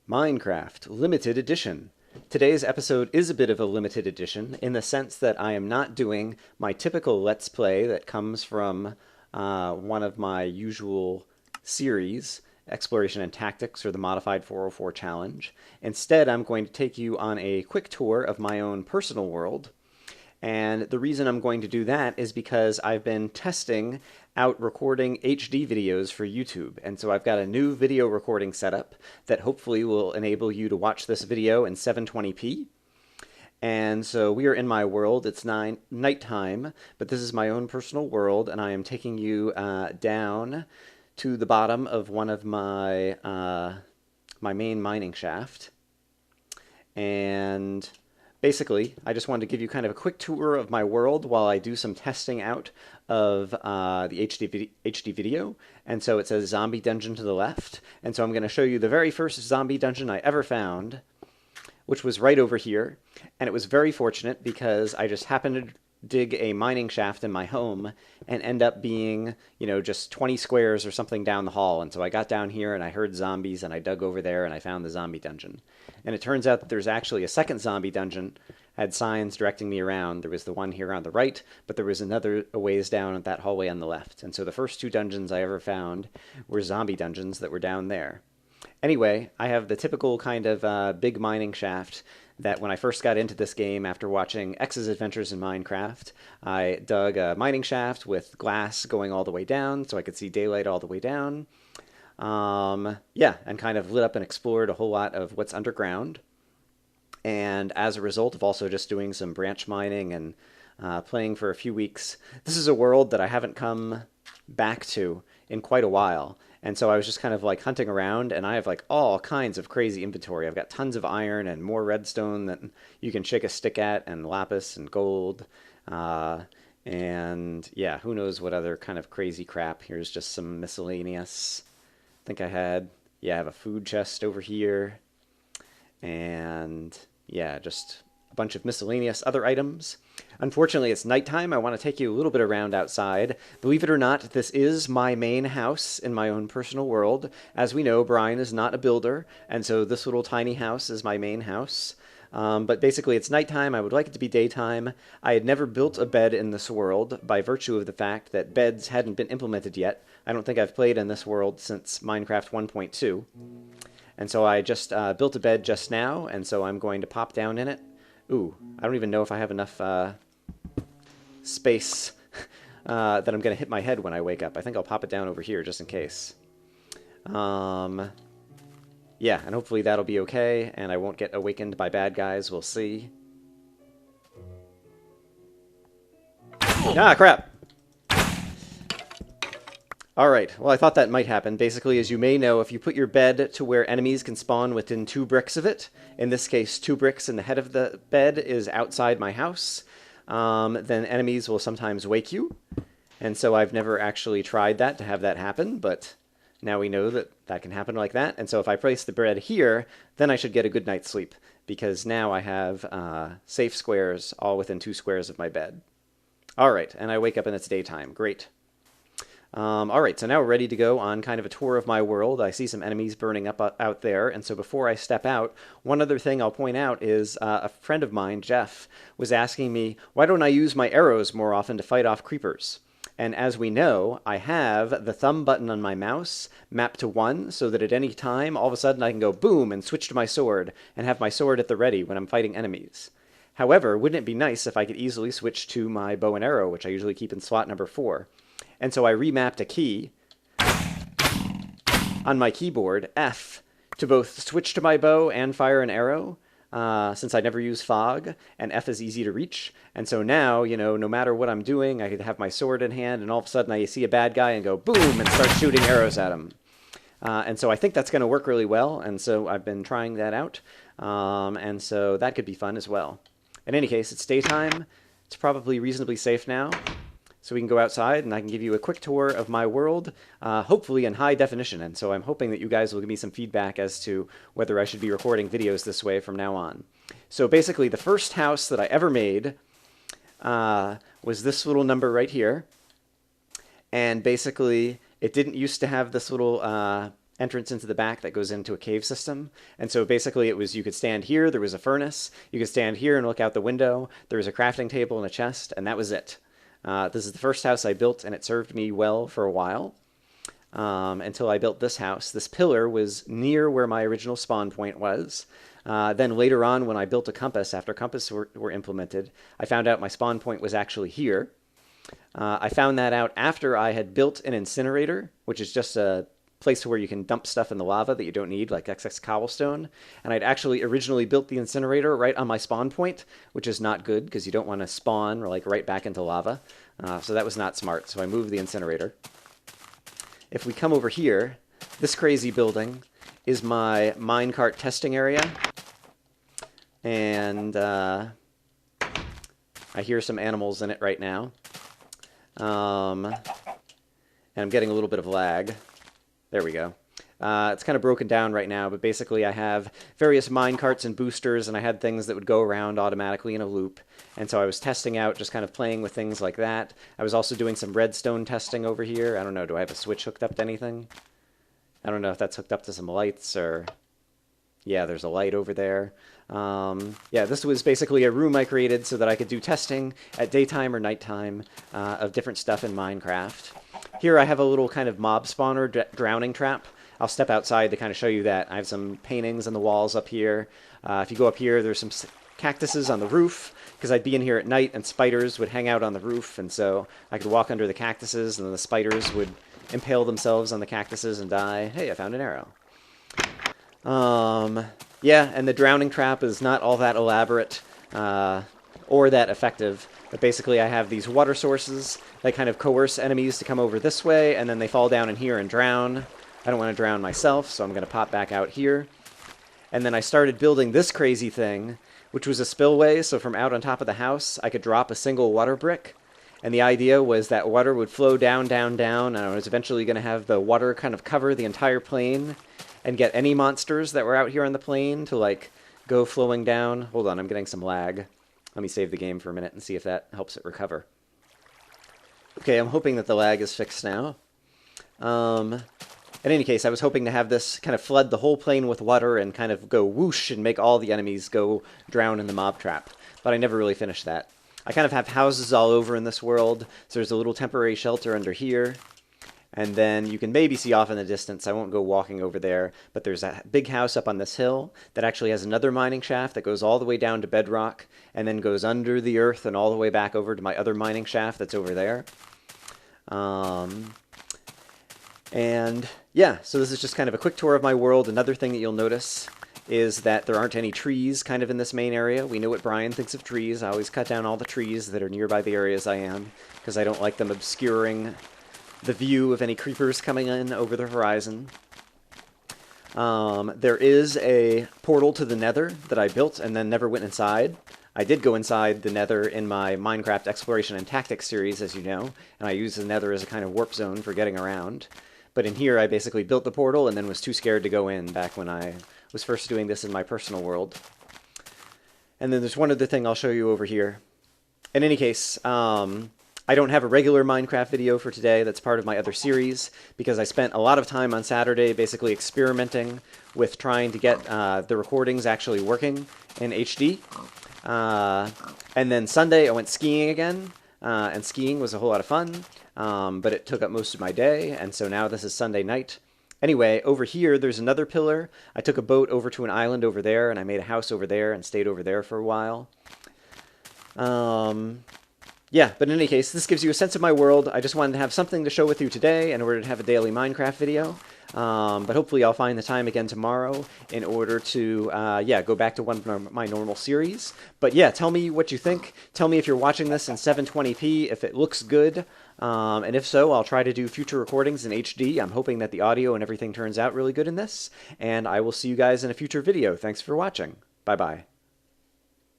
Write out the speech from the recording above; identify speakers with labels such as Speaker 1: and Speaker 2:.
Speaker 1: Minecraft Limited Edition. Today's episode is a bit of a limited edition in the sense that I am not doing my typical Let's Play that comes from one of my usual series, Exploration and Tactics or the Modified 404 Challenge. Instead, I'm going to take you on a quick tour of my own personal world. And the reason I'm going to do that is because I've been testing out recording HD videos for YouTube. And so I've got a new video recording setup that hopefully will enable you to watch this video in 720p. And so we are in my world. It's nighttime, but this is my own personal world, and I am taking you down to the bottom of one of my my main mining shaft. And basically, I just wanted to give you kind of a quick tour of my world while I do some testing out of the HD video. And so it says Zombie Dungeon to the left. And so I'm going to show you the very first zombie dungeon I ever found, which was right over here. And it was very fortunate because I just happened to dig a mining shaft in my home and end up being, just 20 squares or something down the hall. And so I got down here and I heard zombies and I dug over there and I found the zombie dungeon. And it turns out that there's actually a second zombie dungeon. Had signs directing me around. There was the one here on the right, but there was another a ways down at that hallway on the left. And so the first two dungeons I ever found were zombie dungeons that were down there. Anyway, I have the typical kind of big mining shaft that when I first got into this game after watching X's Adventures in Minecraft, I dug a mining shaft with glass going all the way down so I could see daylight all the way down. And kind of lit up and explored a whole lot of what's underground. And as a result of also just doing some branch mining and playing for a few weeks, this is a world that I haven't come back to in quite a while. And so I was just kind of like hunting around, and I have like all kinds of crazy inventory. I've got tons of iron and more redstone that you can shake a stick at, and lapis and gold. And yeah, who knows what other kind of crazy crap. Here's just some miscellaneous. I think I have a food chest over here. And yeah, just a bunch of miscellaneous other items. Unfortunately, it's nighttime. I want to take you a little bit around outside. Believe it or not, this is my main house in my own personal world. As we know, Brian is not a builder, and so this little tiny house is my main house. But basically, it's nighttime. I would like it to be daytime. I had never built a bed in this world by virtue of the fact that beds hadn't been implemented yet. I don't think I've played in this world since Minecraft 1.2. And so I just built a bed just now, and so I'm going to pop down in it. Ooh, I don't even know if I have enough space that I'm going to hit my head when I wake up. I think I'll pop it down over here just in case. Yeah, and hopefully that'll be okay, and I won't get awakened by bad guys. We'll see. Ah, crap! Alright, well I thought that might happen. Basically, as you may know, if you put your bed to where enemies can spawn within 2 bricks of it, in this case 2 bricks and the head of the bed is outside my house, then enemies will sometimes wake you. And so I've never actually tried that to have that happen, but now we know that that can happen like that. And so if I place the bed here, then I should get a good night's sleep, because now I have safe squares all within 2 squares of my bed. Alright, and I wake up and it's daytime. Great. Alright, so now we're ready to go on kind of a tour of my world. I see some enemies burning up out there, and so before I step out, one other thing I'll point out is a friend of mine, Jeff, was asking me, why don't I use my arrows more often to fight off creepers? And as we know, I have the thumb button on my mouse mapped to 1, so that at any time, all of a sudden I can go boom and switch to my sword, and have my sword at the ready when I'm fighting enemies. However, wouldn't it be nice if I could easily switch to my bow and arrow, which I usually keep in slot number 4? And so I remapped a key on my keyboard, F, to both switch to my bow and fire an arrow, since I never use fog, and F is easy to reach. And so now, no matter what I'm doing, I could have my sword in hand, and all of a sudden I see a bad guy and go boom and start shooting arrows at him. And so I think that's going to work really well, and so I've been trying that out, and so that could be fun as well. In any case, it's daytime. It's probably reasonably safe now. So we can go outside and I can give you a quick tour of my world, hopefully in high definition. And so I'm hoping that you guys will give me some feedback as to whether I should be recording videos this way from now on. So basically the first house that I ever made was this little number right here. And basically it didn't used to have this little entrance into the back that goes into a cave system. And so basically it was, you could stand here, there was a furnace, you could stand here and look out the window, there was a crafting table and a chest, and that was it. This is the first house I built, and it served me well for a while. Until I built this house. This pillar was near where my original spawn point was. Then later on, when I built a compass, after compass were implemented, I found out my spawn point was actually here. I found that out after I had built an incinerator, which is just a place where you can dump stuff in the lava that you don't need, like excess cobblestone. And I'd actually originally built the incinerator right on my spawn point, which is not good because you don't want to spawn like right back into lava. So that was not smart. So I moved the incinerator. If we come over here, this crazy building is my minecart testing area. And I hear some animals in it right now. And I'm getting a little bit of lag. There we go. It's kind of broken down right now, but basically I have various minecarts and boosters, and I had things that would go around automatically in a loop. And so I was testing out, just kind of playing with things like that. I was also doing some redstone testing over here. I don't know, do I have a switch hooked up to anything? I don't know if that's hooked up to some lights or... Yeah, there's a light over there. Yeah, this was basically a room I created so that I could do testing at daytime or nighttime of different stuff in Minecraft. Here I have a little kind of mob spawner drowning trap. I'll step outside to kind of show you that. I have some paintings on the walls up here. If you go up here, there's some cactuses on the roof, because I'd be in here at night and spiders would hang out on the roof, and so I could walk under the cactuses and then the spiders would impale themselves on the cactuses and die. Hey, I found an arrow. Yeah, and the drowning trap is not all that elaborate or that effective, but basically I have these water sources that kind of coerce enemies to come over this way, and then they fall down in here and drown. I don't want to drown myself, so I'm going to pop back out here. And then I started building this crazy thing, which was a spillway, so from out on top of the house, I could drop a single water brick. And the idea was that water would flow down, down, down, and I was eventually going to have the water kind of cover the entire plane and get any monsters that were out here on the plane to, like, go flowing down. Hold on, I'm getting some lag. Let me save the game for a minute and see if that helps it recover. Okay, I'm hoping that the lag is fixed now. In any case, I was hoping to have this kind of flood the whole plane with water and kind of go whoosh and make all the enemies go drown in the mob trap. But I never really finished that. I kind of have houses all over in this world, so there's a little temporary shelter under here. And then you can maybe see off in the distance, I won't go walking over there, but there's a big house up on this hill that actually has another mining shaft that goes all the way down to bedrock and then goes under the earth and all the way back over to my other mining shaft that's over there. And yeah, so this is just kind of a quick tour of my world. Another thing that you'll notice is that there aren't any trees kind of in this main area. We know what Brian thinks of trees. I always cut down all the trees that are nearby the areas I am because I don't like them obscuring the view of any creepers coming in over the horizon. There is a portal to the Nether that I built and then never went inside. I did go inside the Nether in my Minecraft Exploration and Tactics series, as you know, and I use the Nether as a kind of warp zone for getting around. But in here, I basically built the portal and then was too scared to go in back when I was first doing this in my personal world. And then there's one other thing I'll show you over here. In any case, I don't have a regular Minecraft video for today that's part of my other series because I spent a lot of time on Saturday basically experimenting with trying to get the recordings actually working in HD. And then Sunday I went skiing again, and skiing was a whole lot of fun, but it took up most of my day, and so now this is Sunday night. Anyway, over here there's another pillar. I took a boat over to an island over there, and I made a house over there and stayed over there for a while. Yeah, but in any case, this gives you a sense of my world. I just wanted to have something to show with you today in order to have a daily Minecraft video. But hopefully I'll find the time again tomorrow in order to, yeah, go back to one of my normal series. But yeah, tell me what you think. Tell me if you're watching this in 720p, if it looks good. And if so, I'll try to do future recordings in HD. I'm hoping that the audio and everything turns out really good in this. And I will see you guys in a future video. Thanks for watching. Bye-bye.